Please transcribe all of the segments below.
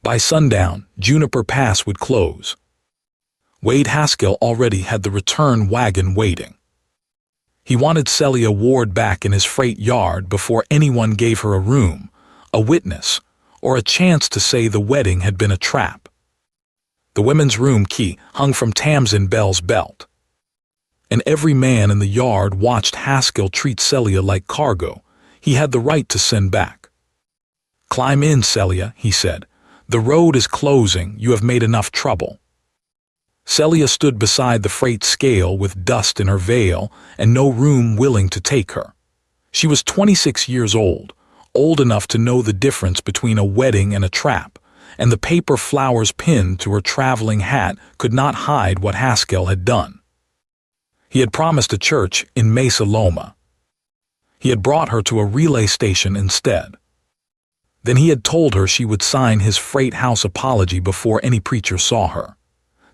By sundown, Juniper Pass would close. Wade Haskell already had the return wagon waiting. He wanted Celia Ward back in his freight yard before anyone gave her a room, a witness, or a chance to say the wedding had been a trap. The women's room key hung from Tamsin Bell's belt. And every man in the yard watched Haskell treat Celia like cargo he had the right to send back. "Climb in, Celia," he said. "The road is closing. You have made enough trouble." Celia stood beside the freight scale with dust in her veil and no room willing to take her. She was 26 years old enough to know the difference between a wedding and a trap, and the paper flowers pinned to her traveling hat could not hide what Haskell had done. He had promised a church in Mesa Loma. He had brought her to a relay station instead. Then he had told her she would sign his freight house apology before any preacher saw her.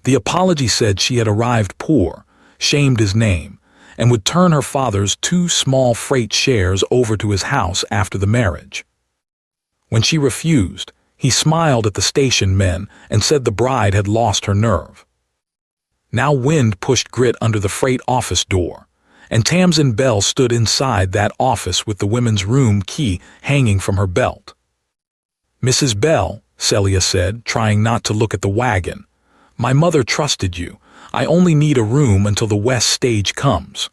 The apology said she had arrived poor, shamed his name, and would turn her father's 2 small freight shares over to his house after the marriage. When she refused, he smiled at the station men and said the bride had lost her nerve. Now wind pushed grit under the freight office door, and Tamsin Bell stood inside that office with the women's room key hanging from her belt. "Mrs. Bell," Celia said, trying not to look at the wagon, "my mother trusted you. I only need a room until the west stage comes."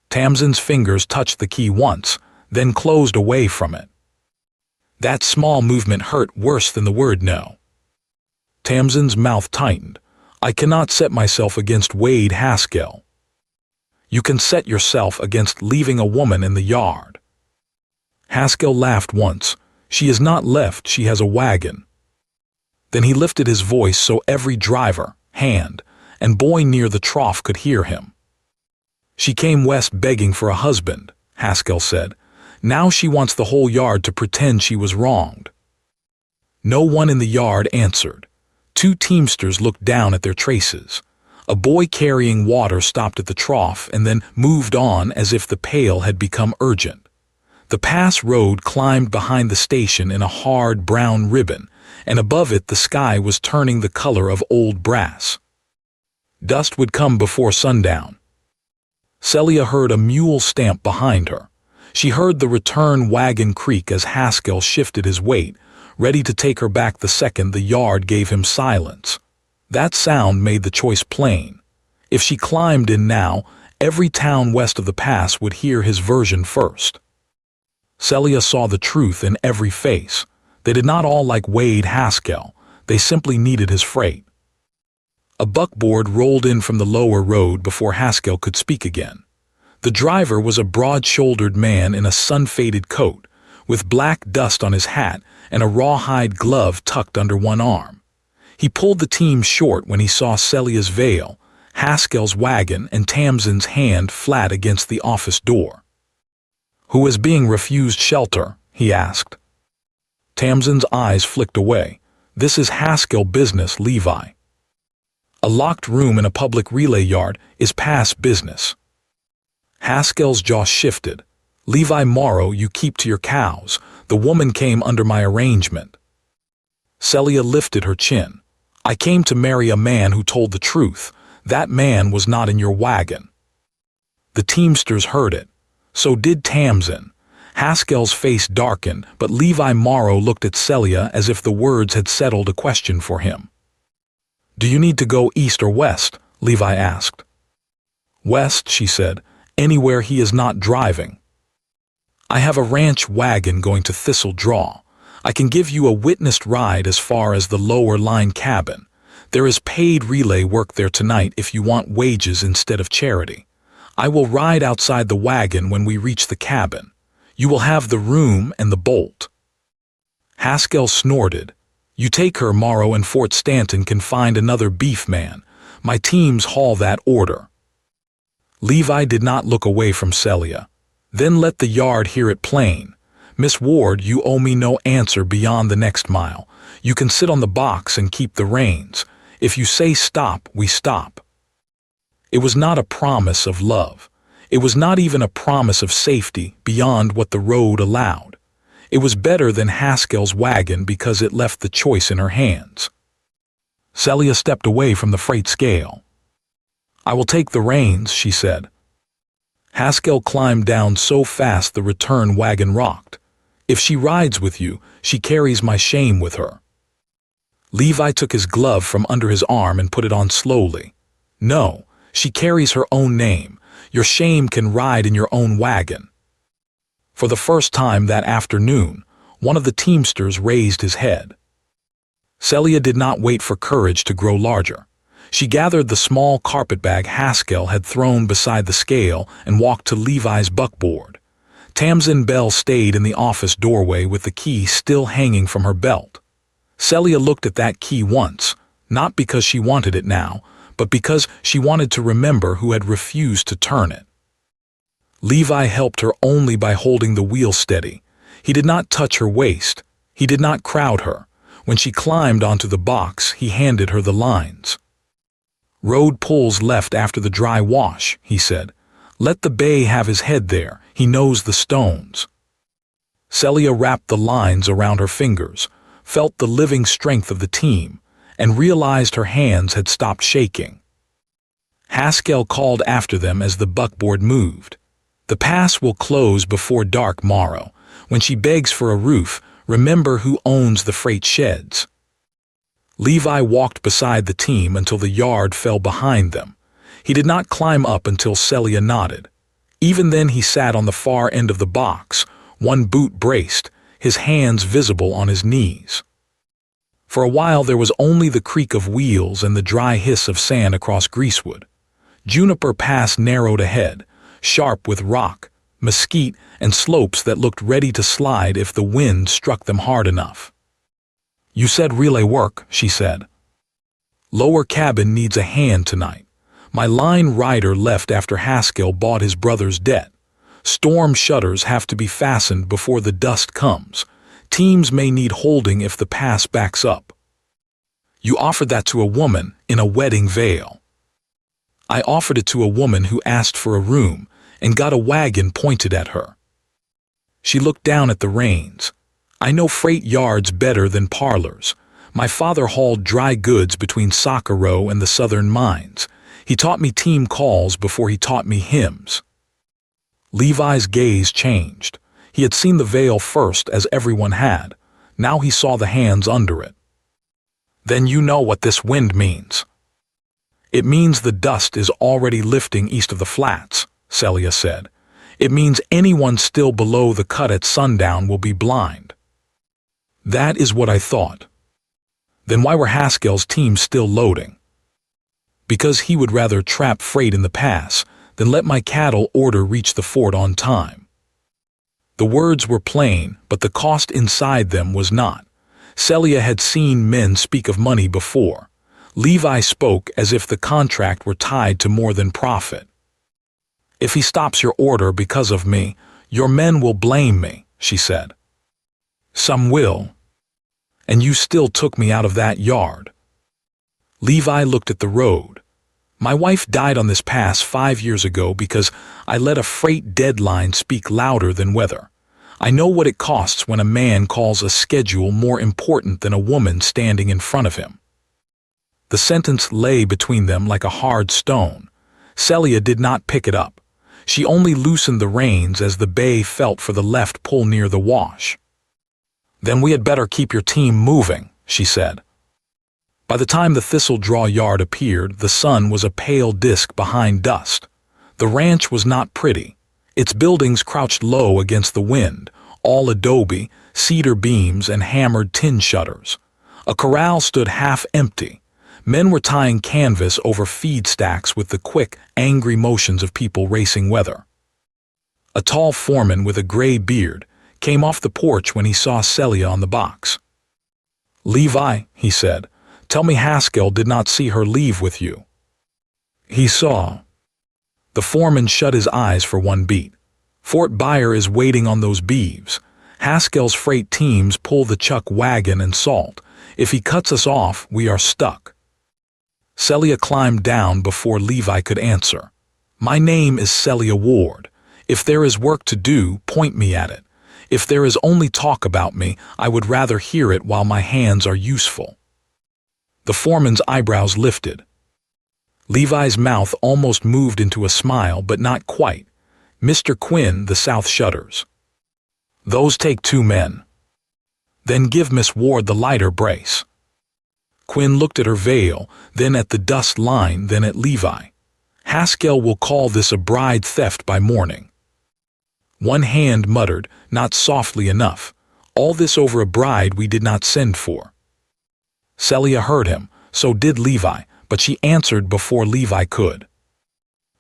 Tamsin's fingers touched the key once, then closed away from it. That small movement hurt worse than the word no. Tamsin's mouth tightened. "I cannot set myself against Wade Haskell." "You can set yourself against leaving a woman in the yard." Haskell laughed once. "She is not left, she has a wagon." Then he lifted his voice so every driver, hand, and boy near the trough could hear him. "She came west begging for a husband," Haskell said. "Now she wants the whole yard to pretend she was wronged." No one in the yard answered. 2 teamsters looked down at their traces. A boy carrying water stopped at the trough and then moved on as if the pail had become urgent. The pass road climbed behind the station in a hard brown ribbon, and above it the sky was turning the color of old brass. Dusk would come before sundown. Celia heard a mule stamp behind her. She heard the return wagon creak as Haskell shifted his weight, ready to take her back the second the yard gave him silence. That sound made the choice plain. If she climbed in now, every town west of the pass would hear his version first. Celia saw the truth in every face. They did not all like Wade Haskell. They simply needed his freight. A buckboard rolled in from the lower road before Haskell could speak again. The driver was a broad-shouldered man in a sun-faded coat, with black dust on his hat and a rawhide glove tucked under one arm. He pulled the team short when he saw Celia's veil, Haskell's wagon, and Tamsin's hand flat against the office door. "Who is being refused shelter?" he asked. Tamsin's eyes flicked away. "This is Haskell business, Levi. A locked room in a public relay yard is past business." Haskell's jaw shifted. "Levi Morrow, you keep to your cows. The woman came under my arrangement." Celia lifted her chin. "I came to marry a man who told the truth. That man was not in your wagon." The teamsters heard it. So did Tamsin. Haskell's face darkened, but Levi Morrow looked at Celia as if the words had settled a question for him. "Do you need to go east or west?" Levi asked. "West," she said. "Anywhere he is not driving." "I have a ranch wagon going to Thistle Draw. I can give you a witnessed ride as far as the lower line cabin. There is paid relay work there tonight if you want wages instead of charity. I will ride outside the wagon when we reach the cabin. You will have the room and the bolt." Haskell snorted. "You take her, Morrow, and Fort Stanton can find another beef man. My teams haul that order." Levi did not look away from Celia. "Then let the yard hear it plain. Miss Ward, you owe me no answer beyond the next mile. You can sit on the box and keep the reins. If you say stop, we stop." It was not a promise of love. It was not even a promise of safety beyond what the road allowed. It was better than Haskell's wagon because it left the choice in her hands. Celia stepped away from the freight scale. "I will take the reins," she said. Haskell climbed down so fast the return wagon rocked. "If she rides with you, she carries my shame with her." Levi took his glove from under his arm and put it on slowly. "No, she carries her own name. Your shame can ride in your own wagon." For the first time that afternoon, one of the teamsters raised his head. Celia did not wait for courage to grow larger. She gathered the small carpetbag Haskell had thrown beside the scale and walked to Levi's buckboard. Tamsin Bell stayed in the office doorway with the key still hanging from her belt. Celia looked at that key once, not because she wanted it now, but because she wanted to remember who had refused to turn it. Levi helped her only by holding the wheel steady. He did not touch her waist. He did not crowd her. When she climbed onto the box, he handed her the lines. "Road pulls left after the dry wash," he said. "Let the bay have his head there. He knows the stones." Celia wrapped the lines around her fingers, felt the living strength of the team, and realized her hands had stopped shaking. Haskell called after them as the buckboard moved. "The pass will close before dark tomorrow. When she begs for a roof, remember who owns the freight sheds." Levi walked beside the team until the yard fell behind them. He did not climb up until Celia nodded. Even then he sat on the far end of the box, one boot braced, his hands visible on his knees. For a while there was only the creak of wheels and the dry hiss of sand across greasewood. Juniper Pass narrowed ahead, sharp with rock, mesquite, and slopes that looked ready to slide if the wind struck them hard enough. "You said relay work," she said. "Lower cabin needs a hand tonight. My line rider left after Haskell bought his brother's debt. Storm shutters have to be fastened before the dust comes. Teams may need holding if the pass backs up." "You offered that to a woman in a wedding veil." "I offered it to a woman who asked for a room and got a wagon pointed at her." She looked down at the reins. "I know freight yards better than parlors. My father hauled dry goods between Socorro and the southern mines. He taught me team calls before he taught me hymns." Levi's gaze changed. He had seen the veil first, as everyone had. Now he saw the hands under it. "Then you know what this wind means." "It means the dust is already lifting east of the flats," Celia said. "It means anyone still below the cut at sundown will be blind." "That is what I thought." "Then why were Haskell's teams still loading?" "Because he would rather trap freight in the pass than let my cattle order reach the fort on time." The words were plain, but the cost inside them was not. Celia had seen men speak of money before. Levi spoke as if the contract were tied to more than profit. "If he stops your order because of me, your men will blame me," she said. "Some will. And you still took me out of that yard." Levi looked at the road. "My wife died on this pass 5 years ago because I let a freight deadline speak louder than weather. I know what it costs when a man calls a schedule more important than a woman standing in front of him." The sentence lay between them like a hard stone. Celia did not pick it up. She only loosened the reins as the bay felt for the left pull near the wash. "Then we had better keep your team moving," she said. By the time the thistle-draw yard appeared, the sun was a pale disk behind dust. The ranch was not pretty. Its buildings crouched low against the wind, all adobe, cedar beams, and hammered tin shutters. A corral stood half empty. Men were tying canvas over feed stacks with the quick, angry motions of people racing weather. A tall foreman with a gray beard came off the porch when he saw Celia on the box. "Levi," he said, "tell me Haskell did not see her leave with you." "He saw." The foreman shut his eyes for one beat. "Fort Buyer is waiting on those beeves. Haskell's freight teams pull the chuck wagon and salt. If he cuts us off, we are stuck." Celia climbed down before Levi could answer. "My name is Celia Ward. If there is work to do, point me at it. If there is only talk about me, I would rather hear it while my hands are useful." The foreman's eyebrows lifted. Levi's mouth almost moved into a smile, but not quite. "Mr. Quinn, the South shutters. Those take 2 men. Then give Miss Ward the lighter brace." Quinn looked at her veil, then at the dust line, then at Levi. "Haskell will call this a bride theft by morning." One hand muttered, not softly enough, "All this over a bride we did not send for." Celia heard him, so did Levi, but she answered before Levi could.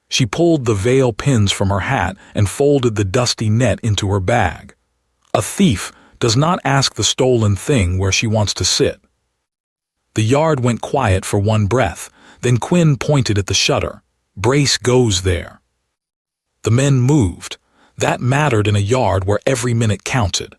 She pulled the veil pins from her hat and folded the dusty net into her bag. A thief does not ask the stolen thing where she wants to sit. The yard went quiet for one breath, then Quinn pointed at the shutter. "Brace goes there." The men moved. That mattered in a yard where every minute counted.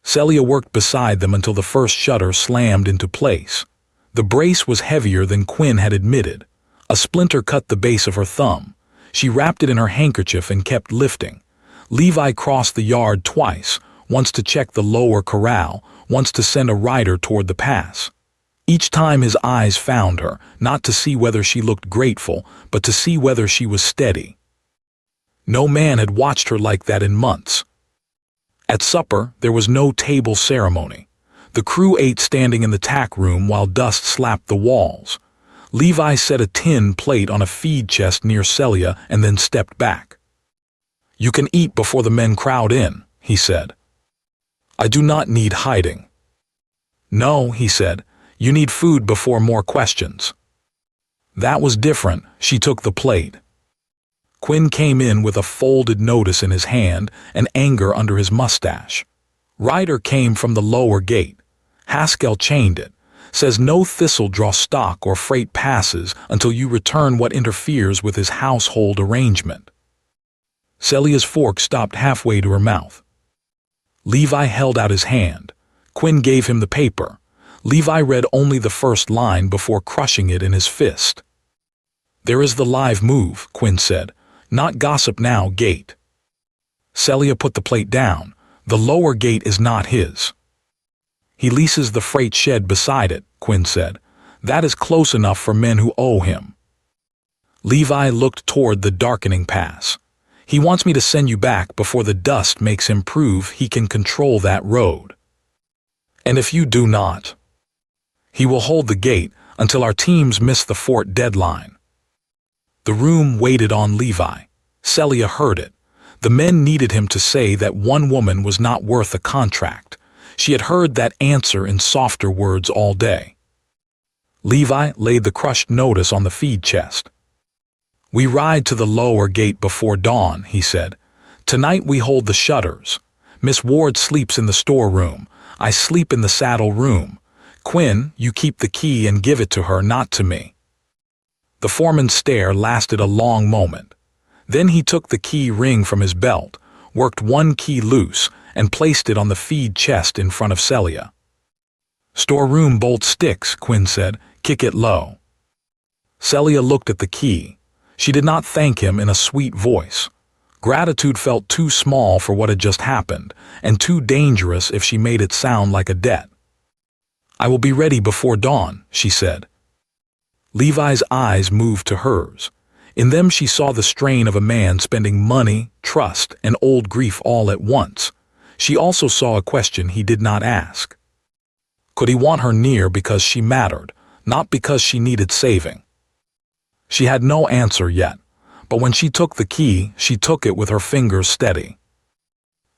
Celia worked beside them until the first shutter slammed into place. The brace was heavier than Quinn had admitted. A splinter cut the base of her thumb. She wrapped it in her handkerchief and kept lifting. Levi crossed the yard twice, once to check the lower corral, once to send a rider toward the pass. Each time his eyes found her, not to see whether she looked grateful, but to see whether she was steady. No man had watched her like that in months. At supper, there was no table ceremony. The crew ate standing in the tack room while dust slapped the walls. Levi set a tin plate on a feed chest near Celia and then stepped back. "You can eat before the men crowd in," he said. "I do not need hiding." "No," he said, "you need food before more questions." That was different. She took the plate. Quinn came in with a folded notice in his hand and anger under his mustache. Ryder came from the lower gate. Haskell chained it. Says no thistle draw stock or freight passes until you return what interferes with his household arrangement. Celia's fork stopped halfway to her mouth. Levi held out his hand. Quinn gave him the paper. Levi read only the first line before crushing it in his fist. "There is the live move," Quinn said. "Not gossip now, gate." Celia put the plate down. "The lower gate is not his." "He leases the freight shed beside it," Quinn said. "That is close enough for men who owe him." Levi looked toward the darkening pass. "He wants me to send you back before the dust makes him prove he can control that road. And if you do not, he will hold the gate until our teams miss the fort deadline." The room waited on Levi. Celia heard it. The men needed him to say that one woman was not worth a contract. She had heard that answer in softer words all day. Levi laid the crushed notice on the feed chest. "We ride to the lower gate before dawn," he said. "Tonight we hold the shutters. Miss Ward sleeps in the storeroom. I sleep in the saddle room. Quinn, you keep the key and give it to her, not to me." The foreman's stare lasted a long moment. Then he took the key ring from his belt, worked one key loose, and placed it on the feed chest in front of Celia. "Storeroom bolt sticks," Quinn said. "Kick it low." Celia looked at the key. She did not thank him in a sweet voice. Gratitude felt too small for what had just happened, and too dangerous if she made it sound like a debt. "I will be ready before dawn," she said. Levi's eyes moved to hers. In them she saw the strain of a man spending money, trust, and old grief all at once. She also saw a question he did not ask. Could he want her near because she mattered, not because she needed saving? She had no answer yet, but when she took the key, she took it with her fingers steady.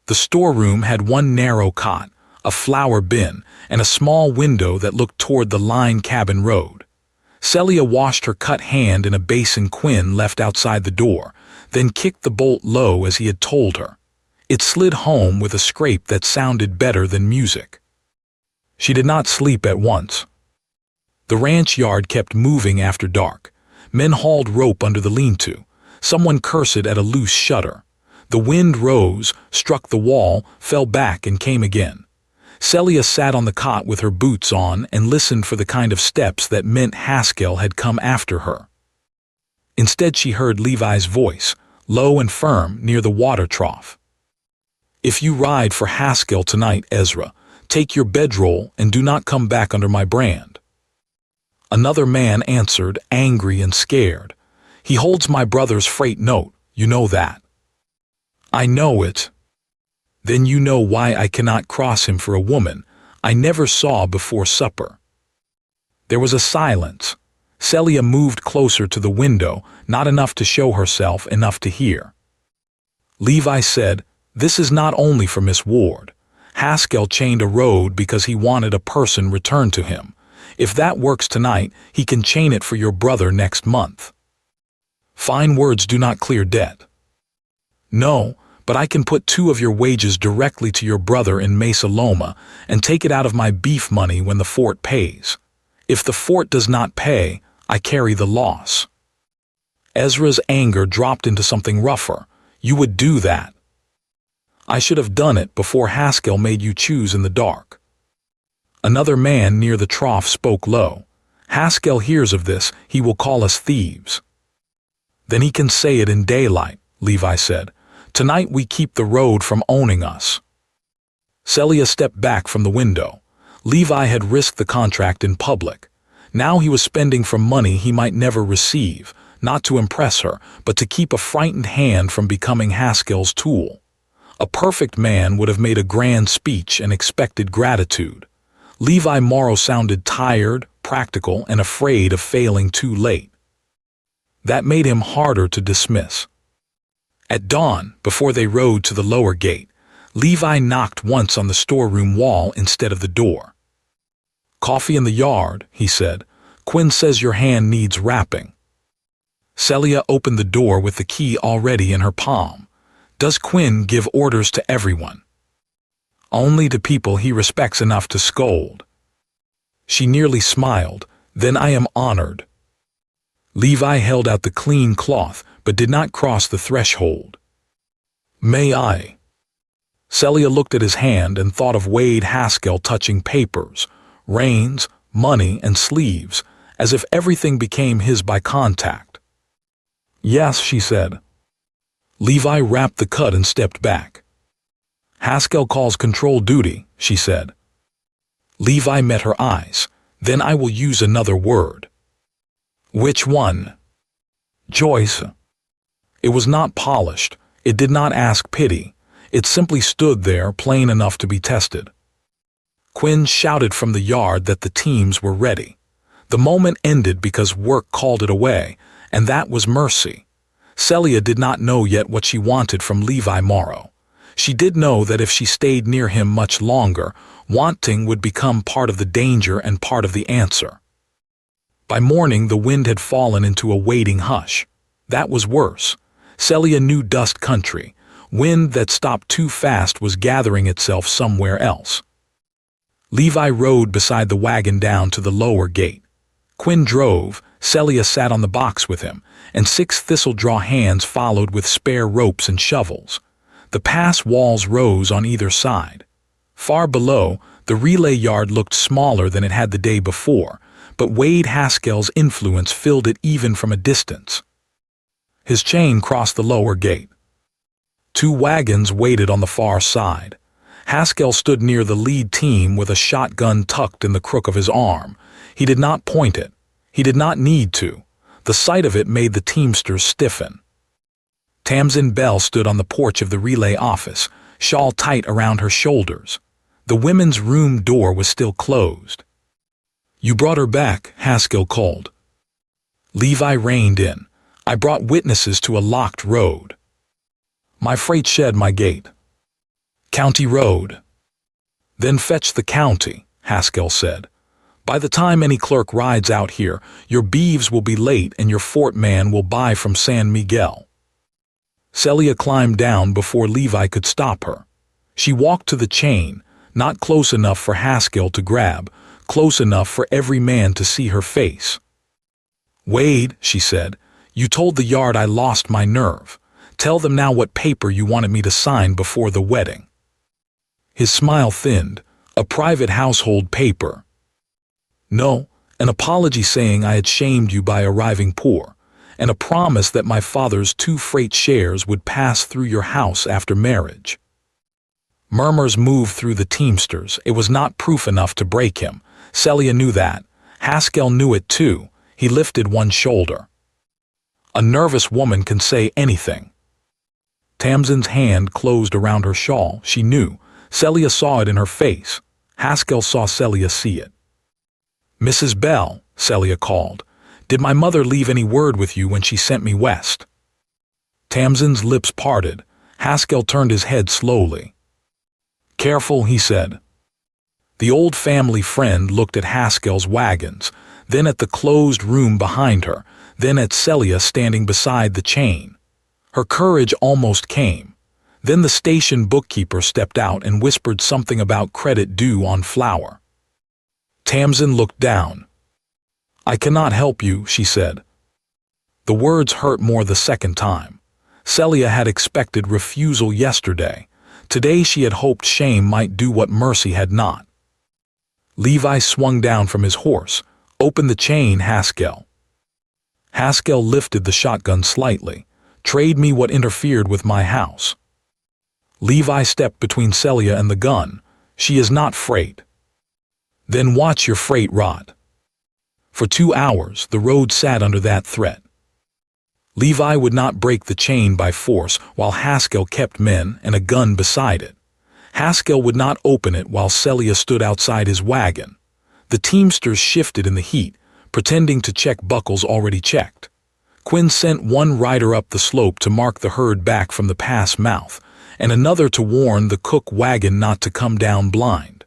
The storeroom had one narrow cot, a flour bin, and a small window that looked toward the line cabin road. Celia washed her cut hand in a basin Quinn left outside the door, then kicked the bolt low as he had told her. It slid home with a scrape that sounded better than music. She did not sleep at once. The ranch yard kept moving after dark. Men hauled rope under the lean-to. Someone cursed at a loose shutter. The wind rose, struck the wall, fell back and came again. Celia sat on the cot with her boots on and listened for the kind of steps that meant Haskell had come after her. Instead she heard Levi's voice, low and firm, near the water trough. If you ride for Haskell tonight, Ezra, take your bedroll and do not come back under my brand." Another man answered, angry and scared. "He holds my brother's freight note, you know that." "I know it." "Then you know why I cannot cross him for a woman I never saw before supper." There was a silence. Celia moved closer to the window, not enough to show herself, enough to hear. Levi said, "This is not only for Miss Ward. Haskell chained a road because he wanted a person returned to him. If that works tonight, he can chain it for your brother next month. Fine words do not clear debt." "No, but I can put 2 of your wages directly to your brother in Mesa Loma and take it out of my beef money when the fort pays. If the fort does not pay, I carry the loss." Ezra's anger dropped into something rougher. "You would do that?" "I should have done it before Haskell made you choose in the dark." Another man near the trough spoke low. "Haskell hears of this, he will call us thieves." "Then he can say it in daylight," Levi said. "Tonight we keep the road from owning us." Celia stepped back from the window. Levi had risked the contract in public. Now he was spending for money he might never receive, not to impress her, but to keep a frightened hand from becoming Haskell's tool. A perfect man would have made a grand speech and expected gratitude. Levi Morrow sounded tired, practical, and afraid of failing too late. That made him harder to dismiss. At dawn, before they rode to the lower gate, Levi knocked once on the storeroom wall instead of the door. "Coffee in the yard," he said. "Quinn says your hand needs wrapping." Celia opened the door with the key already in her palm. "Does Quinn give orders to everyone?" "Only to people he respects enough to scold." She nearly smiled. "Then I am honored." Levi held out the clean cloth, but did not cross the threshold. "May I?" Celia looked at his hand and thought of Wade Haskell touching papers, reins, money, and sleeves, as if everything became his by contact. "Yes," she said. Levi wrapped the cut and stepped back. "Haskell calls control duty," she said. Levi met her eyes. "Then I will use another word." "Which one?" "Joyce." It was not polished. It did not ask pity. It simply stood there, plain enough to be tested. Quinn shouted from the yard that the teams were ready. The moment ended because work called it away, and that was mercy. Celia did not know yet what she wanted from Levi Morrow. She did know that if she stayed near him much longer, wanting would become part of the danger and part of the answer. By morning the wind had fallen into a waiting hush. That was worse. Celia knew dust country. Wind that stopped too fast was gathering itself somewhere else. Levi rode beside the wagon down to the lower gate. Quinn drove, Celia sat on the box with him, and 6 thistle-draw hands followed with spare ropes and shovels. The pass walls rose on either side. Far below, the relay yard looked smaller than it had the day before, but Wade Haskell's influence filled it even from a distance. His chain crossed the lower gate. 2 wagons waited on the far side. Haskell stood near the lead team with a shotgun tucked in the crook of his arm. He did not point it. He did not need to. The sight of it made the teamsters stiffen. Tamsin Bell stood on the porch of the relay office, shawl tight around her shoulders. The women's room door was still closed. "You brought her back," Haskell called. Levi reined in. "I brought witnesses to a locked road." "My freight shed my gate." "County road." "Then fetch the county," Haskell said. "By the time any clerk rides out here, your beeves will be late and your fort man will buy from San Miguel." Celia climbed down before Levi could stop her. She walked to the chain, not close enough for Haskell to grab, close enough for every man to see her face. "Wade," she said, "you told the yard I lost my nerve. Tell them now what paper you wanted me to sign before the wedding." His smile thinned. "A private household paper." "No, an apology saying I had shamed you by arriving poor, and a promise that my father's 2 freight shares would pass through your house after marriage." Murmurs moved through the teamsters. It was not proof enough to break him. Celia knew that. Haskell knew it too. He lifted one shoulder. A nervous woman can say anything. Tamsin's hand closed around her shawl. She knew. Celia saw it in her face. Haskell saw Celia see it. "Mrs. Bell," Celia called, "did my mother leave any word with you when she sent me west?" Tamsin's lips parted. Haskell turned his head slowly. "Careful," he said. The old family friend looked at Haskell's wagons, then at the closed room behind her, then at Celia standing beside the chain. Her courage almost came. Then the station bookkeeper stepped out and whispered something about credit due on flour. Tamsin looked down. "I cannot help you," she said. The words hurt more the second time. Celia had expected refusal yesterday. Today she had hoped shame might do what mercy had not. Levi swung down from his horse. "Open the chain, Haskell." Haskell lifted the shotgun slightly. "Trade me what interfered with my house." Levi stepped between Celia and the gun. "She is not freight." "Then watch your freight rot." For 2 hours, the road sat under that threat. Levi would not break the chain by force while Haskell kept men and a gun beside it. Haskell would not open it while Celia stood outside his wagon. The teamsters shifted in the heat, pretending to check buckles already checked. Quinn sent one rider up the slope to mark the herd back from the pass mouth, and another to warn the cook wagon not to come down blind.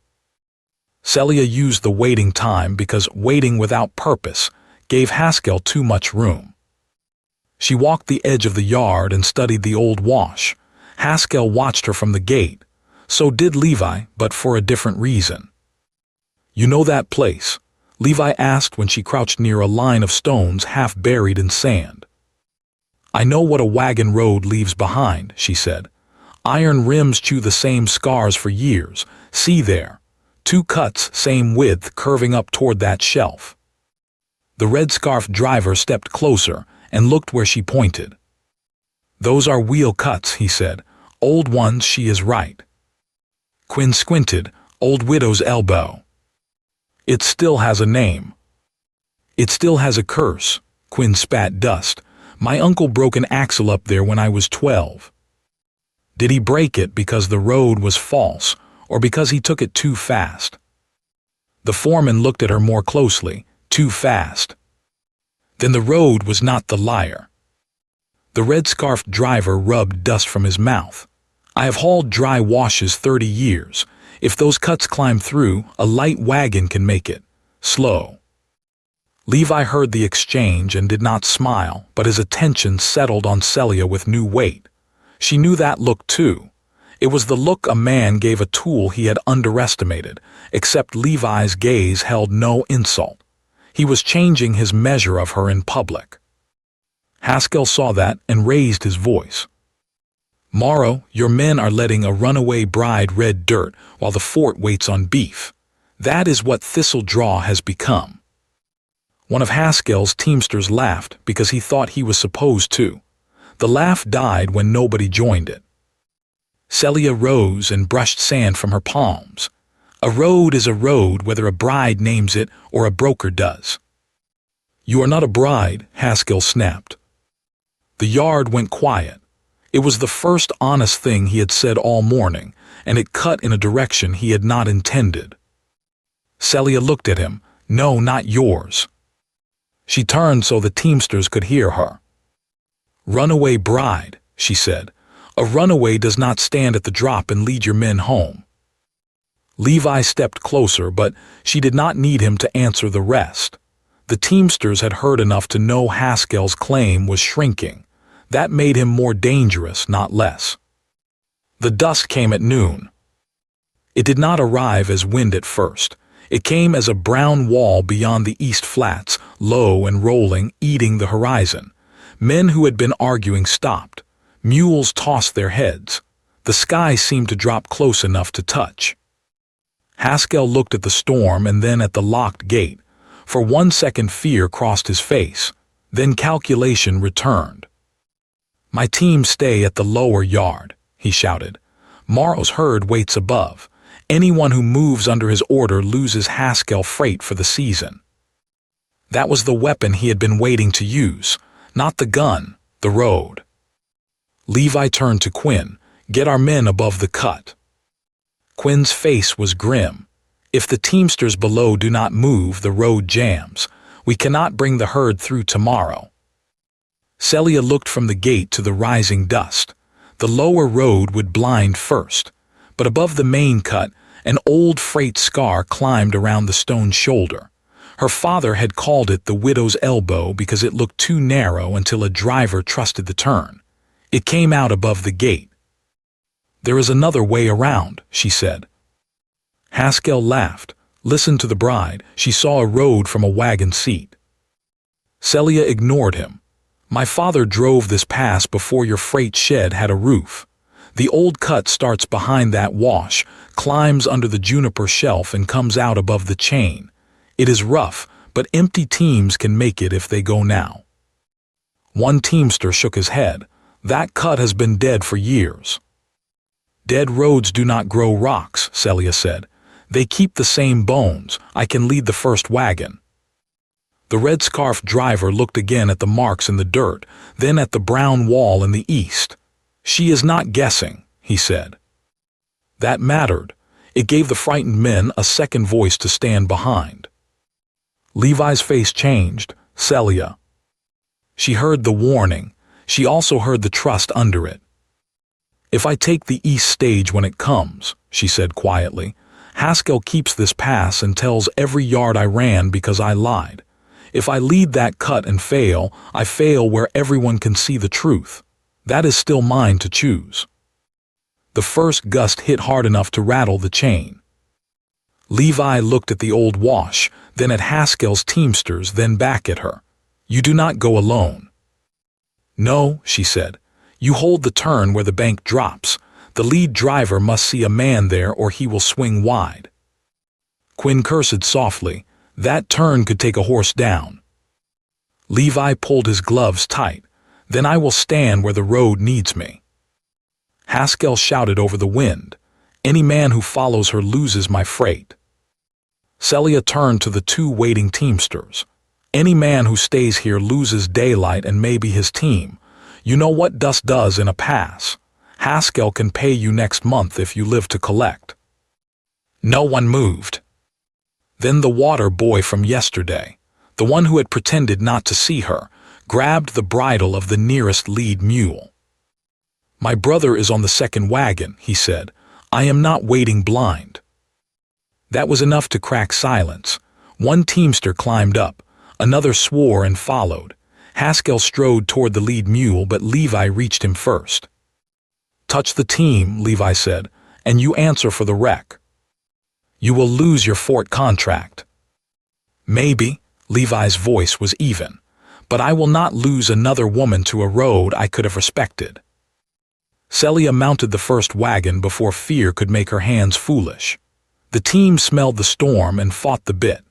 Celia used the waiting time because waiting without purpose gave Haskell too much room. She walked the edge of the yard and studied the old wash. Haskell watched her from the gate. So did Levi, but for a different reason. "You know that place?" Levi asked when she crouched near a line of stones half buried in sand. "I know what a wagon road leaves behind," she said. "Iron rims chew the same scars for years. See there. 2 cuts, same width, curving up toward that shelf." The red-scarfed driver stepped closer and looked where she pointed. "Those are wheel cuts," he said. "Old ones, she is right." Quinn squinted. "Old widow's elbow." "It still has a name." "It still has a curse." Quinn spat dust. "My uncle broke an axle up there when I was 12. Did he break it because the road was false, or because he took it too fast?" The foreman looked at her more closely. "Too fast." "Then the road was not the liar." The red-scarfed driver rubbed dust from his mouth. "I have hauled dry washes 30 years. If those cuts climb through, a light wagon can make it. Slow." Levi heard the exchange and did not smile, but his attention settled on Celia with new weight. She knew that look too. It was the look a man gave a tool he had underestimated, except Levi's gaze held no insult. He was changing his measure of her in public. Haskell saw that and raised his voice. "Morrow, your men are letting a runaway bride red dirt while the fort waits on beef. That is what Thistle Draw has become." One of Haskell's teamsters laughed because he thought he was supposed to. The laugh died when nobody joined it. Celia rose and brushed sand from her palms. "A road is a road whether a bride names it or a broker does." "You are not a bride," Haskell snapped. The yard went quiet. It was the first honest thing he had said all morning, and it cut in a direction he had not intended. Celia looked at him. "No, not yours." She turned so the teamsters could hear her. "Runaway bride," she said. "A runaway does not stand at the drop and lead your men home." Levi stepped closer, but she did not need him to answer the rest. The teamsters had heard enough to know Haskell's claim was shrinking. That made him more dangerous, not less. The dusk came at noon. It did not arrive as wind at first. It came as a brown wall beyond the east flats, low and rolling, eating the horizon. Men who had been arguing stopped. Mules tossed their heads. The sky seemed to drop close enough to touch. Haskell looked at the storm and then at the locked gate. For 1 second fear crossed his face. Then calculation returned. "My team stay at the lower yard," he shouted. Morrow's herd waits above. Anyone who moves under his order loses Haskell freight for the season. That was the weapon he had been waiting to use. Not the gun, the road. Levi turned to Quinn. Get our men above the cut. Quinn's face was grim. If the teamsters below do not move, the road jams. We cannot bring the herd through tomorrow. Celia looked from the gate to the rising dust. The lower road would blind first, but above the main cut, an old freight scar climbed around the stone shoulder. Her father had called it the widow's elbow because it looked too narrow until a driver trusted the turn. It came out above the gate. There is another way around, she said. Haskell laughed. Listen to the bride. She saw a road from a wagon seat. Celia ignored him. My father drove this pass before your freight shed had a roof. The old cut starts behind that wash, climbs under the juniper shelf and comes out above the chain. It is rough, but empty teams can make it if they go now. One teamster shook his head. That cut has been dead for years. Dead roads do not grow rocks, Celia said. They keep the same bones. I can lead the first wagon. The red-scarfed driver looked again at the marks in the dirt, then at the brown wall in the east. She is not guessing, he said. That mattered. It gave the frightened men a second voice to stand behind. Levi's face changed. Celia. She heard the warning. She also heard the trust under it. If I take the east stage when it comes, she said quietly, Haskell keeps this pass and tells every yard I ran because I lied. If I lead that cut and fail, I fail where everyone can see the truth. That is still mine to choose. The first gust hit hard enough to rattle the chain. Levi looked at the old wash, then at Haskell's teamsters, then back at her. You do not go alone. No, she said. You hold the turn where the bank drops. The lead driver must see a man there or he will swing wide. Quinn cursed softly. That turn could take a horse down. Levi pulled his gloves tight. Then I will stand where the road needs me. Haskell shouted over the wind. Any man who follows her loses my freight. Celia turned to the two waiting teamsters. Any man who stays here loses daylight and maybe his team. You know what dust does in a pass. Haskell can pay you next month if you live to collect. No one moved. Then the water boy from yesterday, the one who had pretended not to see her, grabbed the bridle of the nearest lead mule. My brother is on the second wagon, he said. I am not waiting blind. That was enough to crack silence. One teamster climbed up. Another swore and followed. Haskell strode toward the lead mule, but Levi reached him first. Touch the team, Levi said, and you answer for the wreck. You will lose your fort contract. Maybe, Levi's voice was even, but I will not lose another woman to a road I could have respected. Celia mounted the first wagon before fear could make her hands foolish. The team smelled the storm and fought the bit.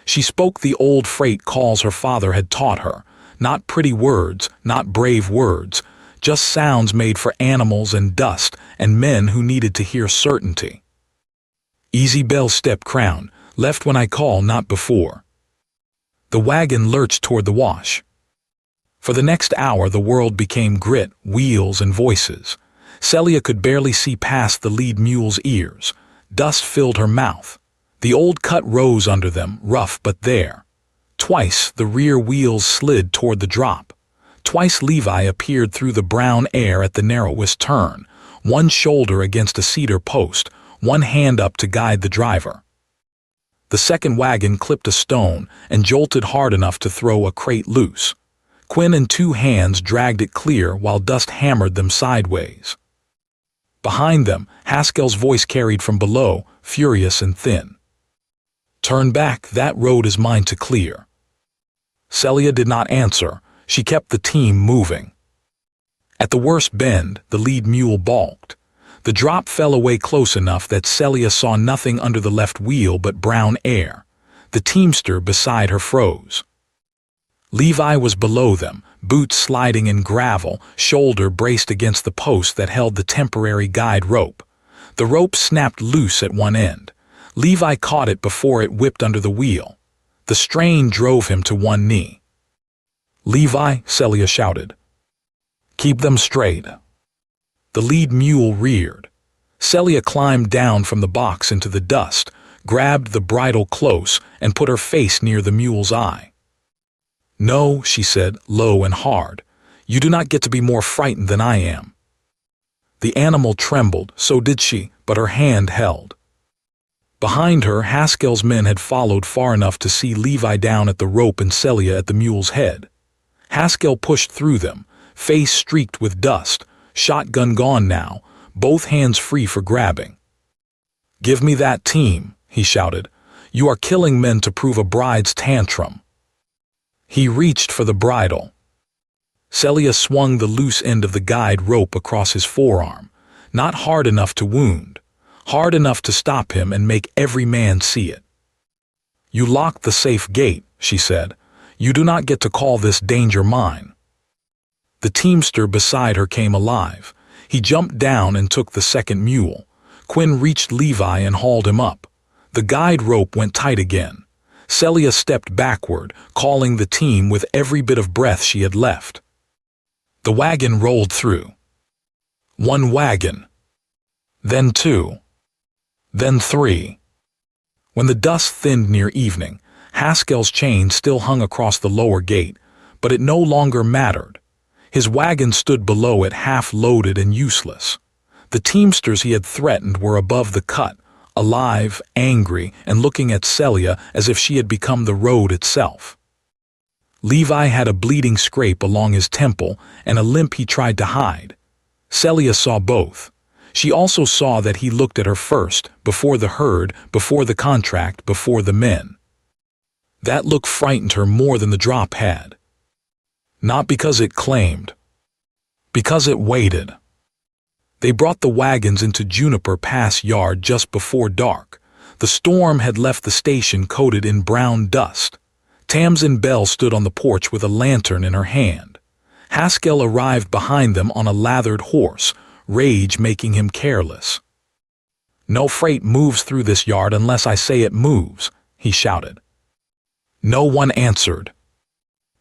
She spoke the old freight calls her father had taught her, not pretty words, not brave words, just sounds made for animals and dust and men who needed to hear certainty. Easy bell step crown, left when I call, not before. The wagon lurched toward the wash. For the next hour the world became grit, wheels, and voices. Celia could barely see past the lead mule's ears. Dust filled her mouth. The old cut rose under them, rough but there. Twice the rear wheels slid toward the drop. Twice Levi appeared through the brown air at the narrowest turn, one shoulder against a cedar post, one hand up to guide the driver. The second wagon clipped a stone and jolted hard enough to throw a crate loose. Quinn and two hands dragged it clear while dust hammered them sideways. Behind them, Haskell's voice carried from below, furious and thin. Turn back, that road is mine to clear. Celia did not answer. She kept the team moving. At the worst bend, the lead mule balked. The drop fell away close enough that Celia saw nothing under the left wheel but brown air. The teamster beside her froze. Levi was below them, boots sliding in gravel, shoulder braced against the post that held the temporary guide rope. The rope snapped loose at one end. Levi caught it before it whipped under the wheel. The strain drove him to one knee. "Levi," Celia shouted. "Keep them straight." The lead mule reared. Celia climbed down from the box into the dust, grabbed the bridle close, and put her face near the mule's eye. "No," she said, low and hard. "You do not get to be more frightened than I am." The animal trembled, so did she, but her hand held. Behind her, Haskell's men had followed far enough to see Levi down at the rope and Celia at the mule's head. Haskell pushed through them, face streaked with dust, shotgun gone now, both hands free for grabbing. "Give me that team," he shouted. "You are killing men to prove a bride's tantrum." He reached for the bridle. Celia swung the loose end of the guide rope across his forearm, not hard enough to wound, hard enough to stop him and make every man see it. "You locked the safe gate," she said. "You do not get to call this danger mine." The teamster beside her came alive. He jumped down and took the second mule. Quinn reached Levi and hauled him up. The guide rope went tight again. Celia stepped backward, calling the team with every bit of breath she had left. The wagon rolled through. One wagon. Then two. Then three. When the dust thinned near evening, Haskell's chain still hung across the lower gate, but it no longer mattered. His wagon stood below it, half-loaded and useless. The teamsters he had threatened were above the cut, alive, angry, and looking at Celia as if she had become the road itself. Levi had a bleeding scrape along his temple and a limp he tried to hide. Celia saw both. She also saw that he looked at her first, before the herd, before the contract, before the men. That look frightened her more than the drop had. Not because it claimed. Because it waited. They brought the wagons into Juniper Pass Yard just before dark. The storm had left the station coated in brown dust. Tamsin Bell stood on the porch with a lantern in her hand. Haskell arrived behind them on a lathered horse, rage making him careless. "No freight moves through this yard unless I say it moves," he shouted. No one answered.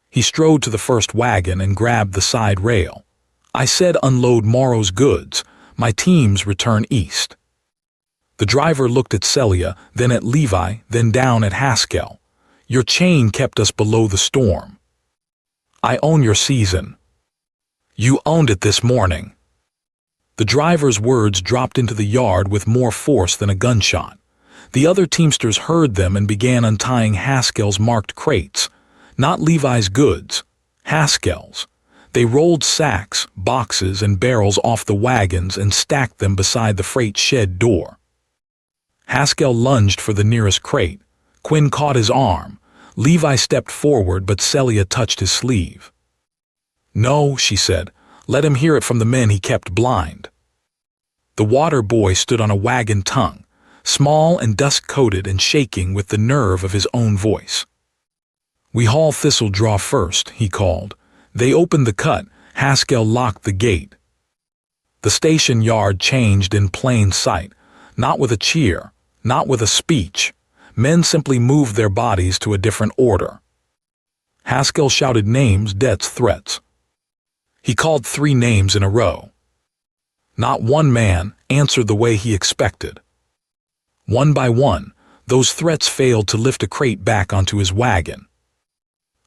He strode to the first wagon and grabbed the side rail. "I said unload Morrow's goods. My teams return east." The driver looked at Celia, then at Levi, then down at Haskell. "Your chain kept us below the storm." "I own your season." "You owned it this morning." The driver's words dropped into the yard with more force than a gunshot. The other teamsters heard them and began untying Haskell's marked crates. Not Levi's goods, Haskell's. They rolled sacks, boxes, and barrels off the wagons and stacked them beside the freight shed door. Haskell lunged for the nearest crate. Quinn caught his arm. Levi stepped forward, but Celia touched his sleeve. "No," she said. "Let him hear it from the men he kept blind." The water boy stood on a wagon tongue, small and dust-coated and shaking with the nerve of his own voice. "We haul thistle draw first," he called. They opened the cut. Haskell locked the gate. The station yard changed in plain sight, not with a cheer, not with a speech. Men simply moved their bodies to a different order. Haskell shouted names, debts, threats. He called 3 names in a row. Not one man answered the way he expected. One by one, those threats failed to lift a crate back onto his wagon.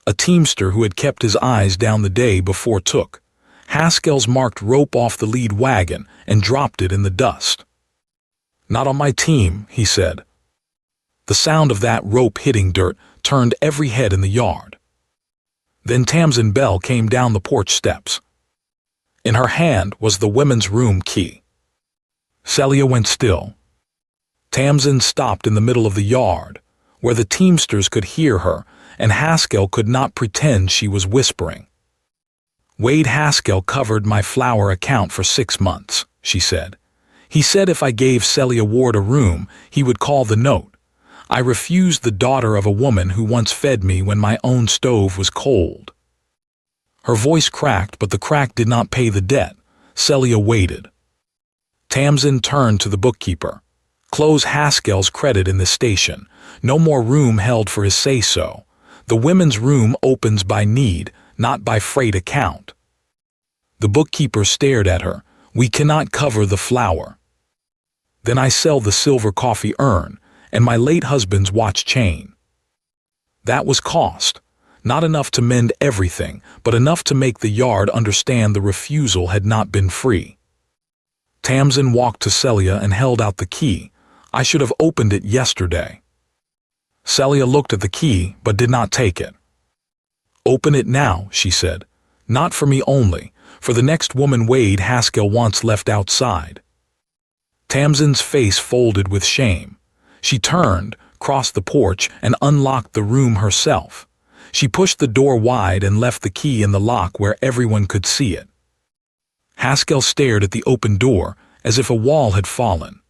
A teamster who had kept his eyes down the day before took Haskell's marked rope off the lead wagon and dropped it in the dust. "Not on my team," he said. The sound of that rope hitting dirt turned every head in the yard. Then Tamsin Bell came down the porch steps. In her hand was the women's room key. Celia went still. Tamsin stopped in the middle of the yard, where the teamsters could hear her, and Haskell could not pretend she was whispering. "Wade Haskell covered my flour account for 6 months, she said. "He said if I gave Celia Ward a room, he would call the note. I refused the daughter of a woman who once fed me when my own stove was cold." Her voice cracked, but the crack did not pay the debt. Celia waited. Tamsin turned to the bookkeeper. Close Haskell's credit in the station. No more room held for his say-so. The women's room opens by need, not by freight account. The bookkeeper stared at her. We cannot cover the flour. Then I sell the silver coffee urn and my late husband's watch chain. That was cost. Not enough to mend everything, but enough to make the yard understand the refusal had not been free. Tamsin walked to Celia and held out the key. I should have opened it yesterday. Celia looked at the key, but did not take it. Open it now, she said. Not for me only, for the next woman Wade Haskell wants left outside. Tamsin's face folded with shame. She turned, crossed the porch, and unlocked the room herself. She pushed the door wide and left the key in the lock where everyone could see it. Haskell stared at the open door as if a wall had fallen.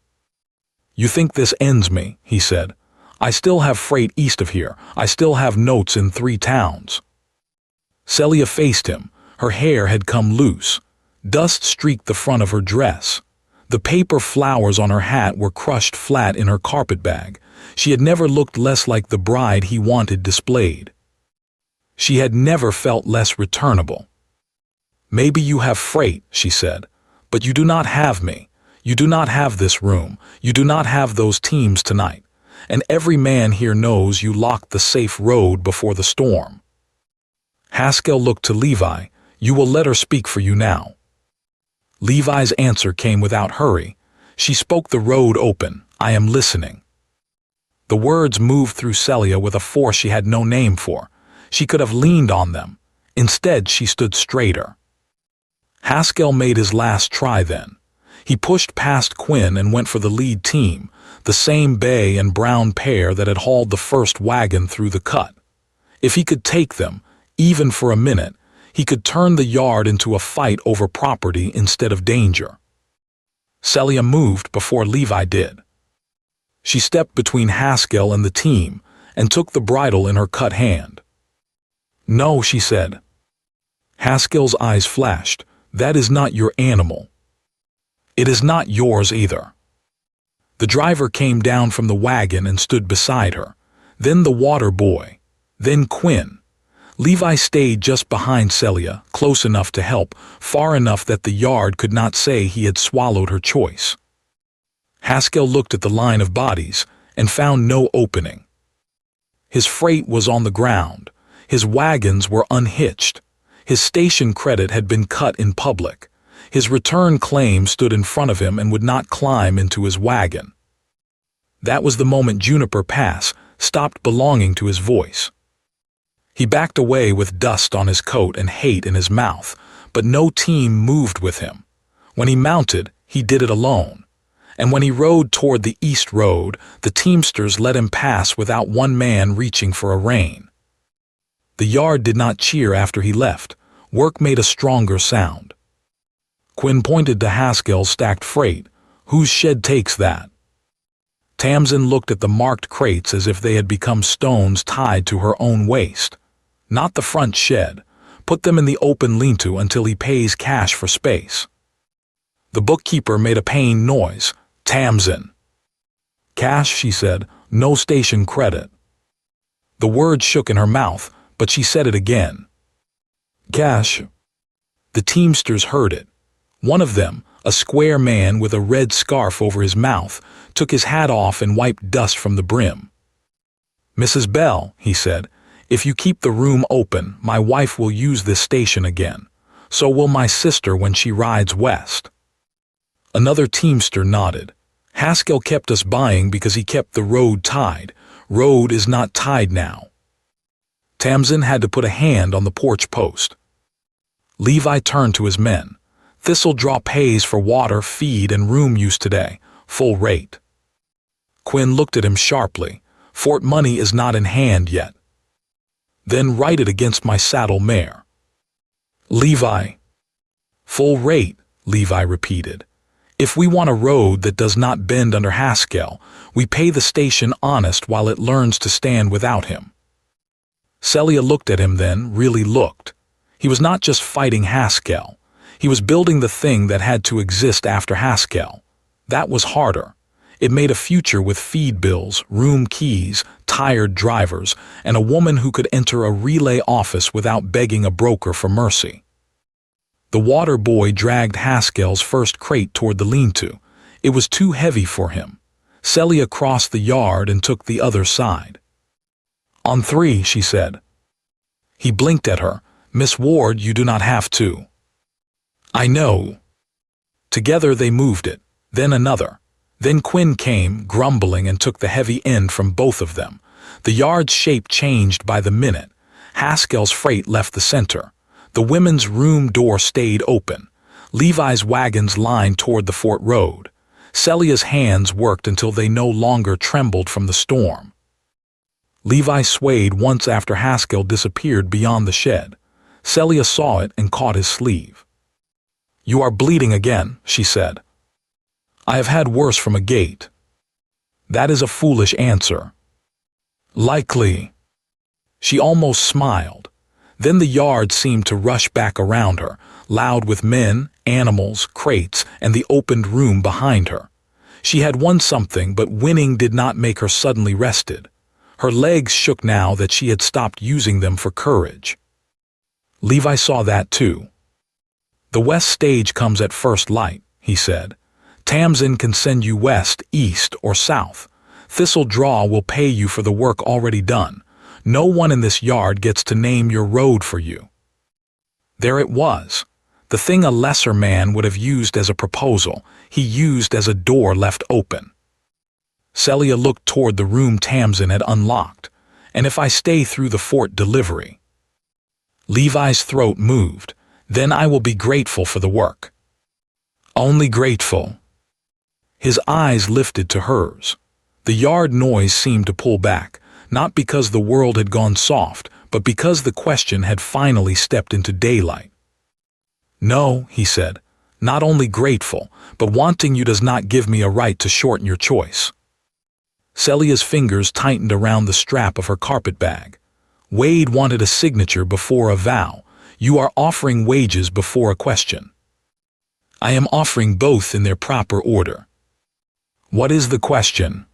You think this ends me, he said. I still have freight east of here. I still have notes in 3 towns. Celia faced him. Her hair had come loose. Dust streaked the front of her dress. The paper flowers on her hat were crushed flat in her carpetbag. She had never looked less like the bride he wanted displayed. She had never felt less returnable. Maybe you have freight, she said, but you do not have me. You do not have this room. You do not have those teams tonight. And every man here knows you locked the safe road before the storm. Haskell looked to Levi. You will let her speak for you now. Levi's answer came without hurry. She spoke the road open. I am listening. The words moved through Celia with a force she had no name for. She could have leaned on them. Instead, she stood straighter. Haskell made his last try then. He pushed past Quinn and went for the lead team, the same bay and brown pair that had hauled the first wagon through the cut. If he could take them, even for a minute, he could turn the yard into a fight over property instead of danger. Celia moved before Levi did. She stepped between Haskell and the team and took the bridle in her cut hand. No, she said. Haskell's eyes flashed. That is not your animal. It is not yours either. The driver came down from the wagon and stood beside her. Then the water boy. Then Quinn. Levi stayed just behind Celia, close enough to help, far enough that the yard could not say he had swallowed her choice. Haskell looked at the line of bodies and found no opening. His freight was on the ground. His wagons were unhitched. His station credit had been cut in public. His return claim stood in front of him and would not climb into his wagon. That was the moment Juniper Pass stopped belonging to his voice. He backed away with dust on his coat and hate in his mouth, but no team moved with him. When he mounted, he did it alone. And when he rode toward the east road, the teamsters let him pass without one man reaching for a rein. The yard did not cheer after he left. Work made a stronger sound. Quinn pointed to Haskell's stacked freight. Whose shed takes that? Tamsin looked at the marked crates as if they had become stones tied to her own waist. Not the front shed. Put them in the open lean-to until he pays cash for space. The bookkeeper made a pained noise. Tamsin. Cash, she said. No station credit. The word shook in her mouth, but she said it again. Cash. The teamsters heard it. One of them, a square man with a red scarf over his mouth, took his hat off and wiped dust from the brim. Mrs. Bell, he said, if you keep the room open, my wife will use this station again. So will my sister when she rides west. Another teamster nodded. Haskell kept us buying because he kept the road tied. Road is not tied now. Tamsin had to put a hand on the porch post. Levi turned to his men. Thistledraw pays for water, feed, and room use today, full rate. Quinn looked at him sharply. Fort money is not in hand yet. Then write it against my saddle mare. Levi. Full rate, Levi repeated. If we want a road that does not bend under Haskell, we pay the station honest while it learns to stand without him. Celia looked at him then, really looked. He was not just fighting Haskell. He was building the thing that had to exist after Haskell. That was harder. It made a future with feed bills, room keys, tired drivers, and a woman who could enter a relay office without begging a broker for mercy. The water boy dragged Haskell's first crate toward the lean-to. It was too heavy for him. Celia crossed the yard and took the other side. "On 3, she said. He blinked at her. "Miss Ward, you do not have to." "I know." Together they moved it, then another. Then Quinn came, grumbling, and took the heavy end from both of them. The yard's shape changed by the minute. Haskell's freight left the center. The women's room door stayed open. Levi's wagons lined toward the fort road. Celia's hands worked until they no longer trembled from the storm. Levi swayed once after Haskell disappeared beyond the shed. Celia saw it and caught his sleeve. "You are bleeding again," she said. "I have had worse from a gate." "That is a foolish answer." "Likely." She almost smiled. Then the yard seemed to rush back around her, loud with men, animals, crates, and the opened room behind her. She had won something, but winning did not make her suddenly rested. Her legs shook now that she had stopped using them for courage. Levi saw that too. "The west stage comes at first light," he said. "Tamsin can send you west, east, or south. Thistle Draw will pay you for the work already done. No one in this yard gets to name your road for you." There it was. The thing a lesser man would have used as a proposal, he used as a door left open. Celia looked toward the room Tamsin had unlocked. "And if I stay through the fort delivery?" Levi's throat moved. "Then I will be grateful for the work." "Only grateful." His eyes lifted to hers. The yard noise seemed to pull back, not because the world had gone soft, but because the question had finally stepped into daylight. "No," he said, "not only grateful, but wanting you does not give me a right to shorten your choice." Celia's fingers tightened around the strap of her carpet bag. "Wade wanted a signature before a vow. You are offering wages before a question." "I am offering both in their proper order." "What is the question?"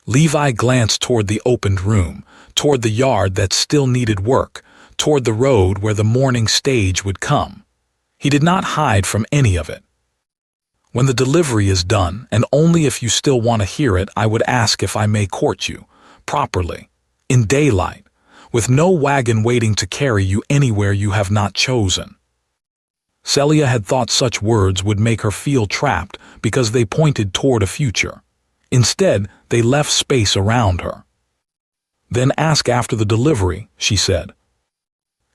Levi glanced toward the opened room, toward the yard that still needed work, toward the road where the morning stage would come. He did not hide from any of it. "When the delivery is done, and only if you still want to hear it, I would ask if I may court you, properly, in daylight, with no wagon waiting to carry you anywhere you have not chosen." Celia had thought such words would make her feel trapped because they pointed toward a future. Instead, they left space around her. "Then ask after the delivery," she said.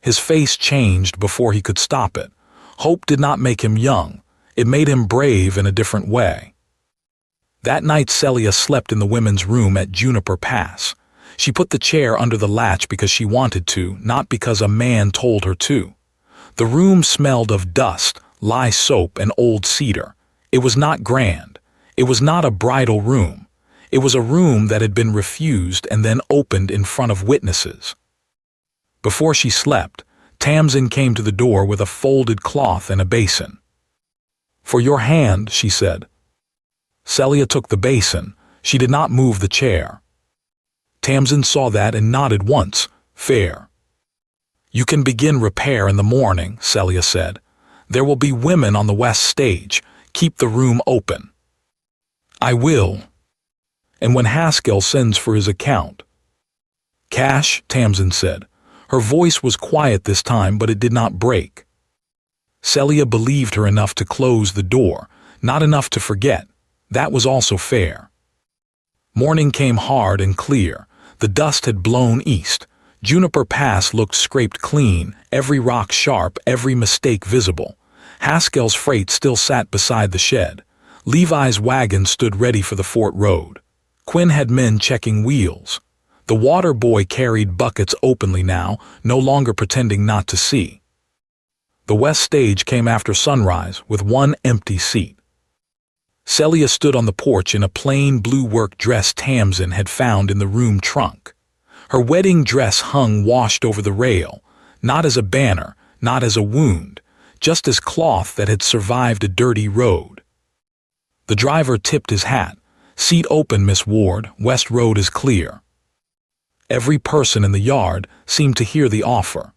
His face changed before he could stop it. Hope did not make him young. It made him brave in a different way. That night Celia slept in the women's room at Juniper Pass. She put the chair under the latch because she wanted to, not because a man told her to. The room smelled of dust, lye soap, and old cedar. It was not grand. It was not a bridal room. It was a room that had been refused and then opened in front of witnesses. Before she slept, Tamsin came to the door with a folded cloth and a basin. "For your hand," she said. Celia took the basin. She did not move the chair. Tamsin saw that and nodded once. "Fair." "You can begin repair in the morning," Celia said. "There will be women on the west stage. Keep the room open." "I will." "And when Haskell sends for his account?" "Cash," Tamsin said. Her voice was quiet this time, but it did not break. Celia believed her enough to close the door, not enough to forget. That was also fair. Morning came hard and clear. The dust had blown east. Juniper Pass looked scraped clean, every rock sharp, every mistake visible. Haskell's freight still sat beside the shed. Levi's wagon stood ready for the fort road. Quinn had men checking wheels. The water boy carried buckets openly now, no longer pretending not to see. The west stage came after sunrise, with one empty seat. Celia stood on the porch in a plain blue work dress Tamsin had found in the room trunk. Her wedding dress hung washed over the rail, not as a banner, not as a wound, just as cloth that had survived a dirty road. The driver tipped his hat. "Seat open, Miss Ward. West Road is clear." Every person in the yard seemed to hear the offer.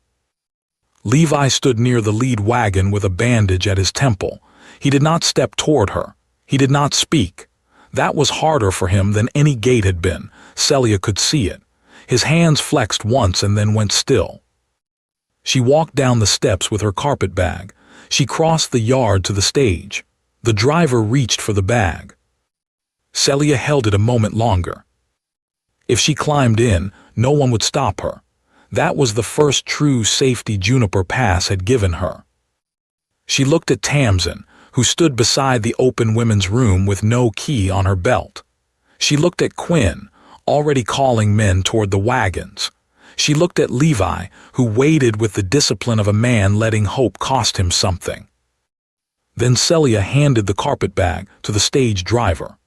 Levi stood near the lead wagon with a bandage at his temple. He did not step toward her. He did not speak. That was harder for him than any gate had been. Celia could see it. His hands flexed once and then went still. She walked down the steps with her carpet bag. She crossed the yard to the stage. The driver reached for the bag. Celia held it a moment longer. If she climbed in, no one would stop her. That was the first true safety Juniper Pass had given her. She looked at Tamsin, who stood beside the open women's room with no key on her belt. She looked at Quinn, already calling men toward the wagons. She looked at Levi, who waited with the discipline of a man letting hope cost him something. Then Celia handed the carpet bag to the stage driver.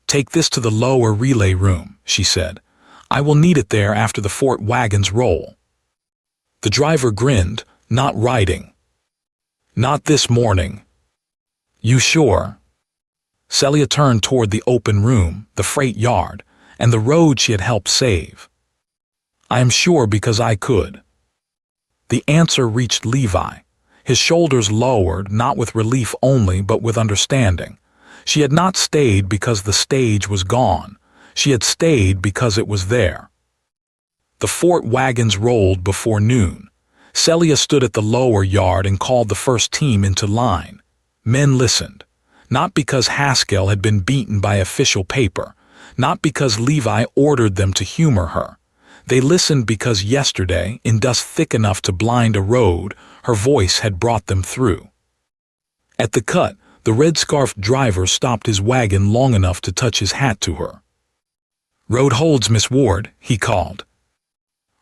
"Take this to the lower relay room," she said. "I will need it there after the fort wagons roll." The driver grinned. "Not riding." "Not this morning." "You sure?" Celia turned toward the open room, the freight yard, and the road she had helped save. "I am sure because I could." The answer reached Levi. His shoulders lowered, not with relief only, but with understanding. She had not stayed because the stage was gone. She had stayed because it was there. The fort wagons rolled before noon. Celia stood at the lower yard and called the first team into line. Men listened, not because Haskell had been beaten by official paper, not because Levi ordered them to humor her. They listened because yesterday, in dust thick enough to blind a road, her voice had brought them through. At the cut, the red-scarfed driver stopped his wagon long enough to touch his hat to her. "Road holds, Miss Ward," he called.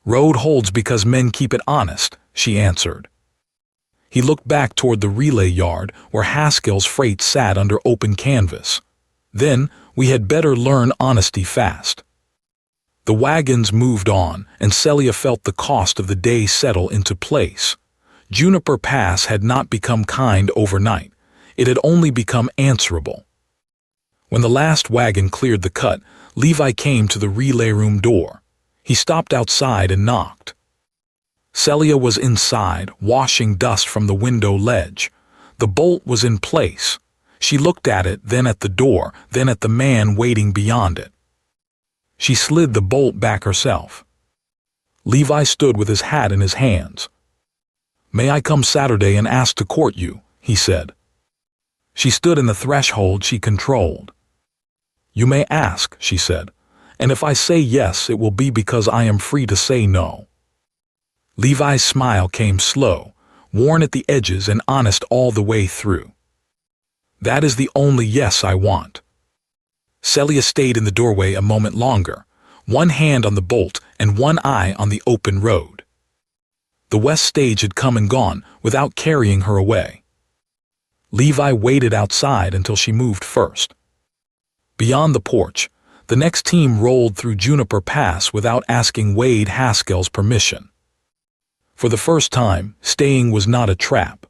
"Road holds because men keep it honest," she answered. He looked back toward the relay yard where Haskell's freight sat under open canvas. "Then we had better learn honesty fast." The wagons moved on, and Celia felt the cost of the day settle into place. Juniper Pass had not become kind overnight. It had only become answerable. When the last wagon cleared the cut, Levi came to the relay room door. He stopped outside and knocked. Celia was inside, washing dust from the window ledge. The bolt was in place. She looked at it, then at the door, then at the man waiting beyond it. She slid the bolt back herself. Levi stood with his hat in his hands. "May I come Saturday and ask to court you?" he said. She stood in the threshold she controlled. "You may ask," she said, "and if I say yes, it will be because I am free to say no." Levi's smile came slow, worn at the edges and honest all the way through. "That is the only yes I want." Celia stayed in the doorway a moment longer, one hand on the bolt and one eye on the open road. The west stage had come and gone without carrying her away. Levi waited outside until she moved first. Beyond the porch, the next team rolled through Juniper Pass without asking Wade Haskell's permission. For the first time, staying was not a trap.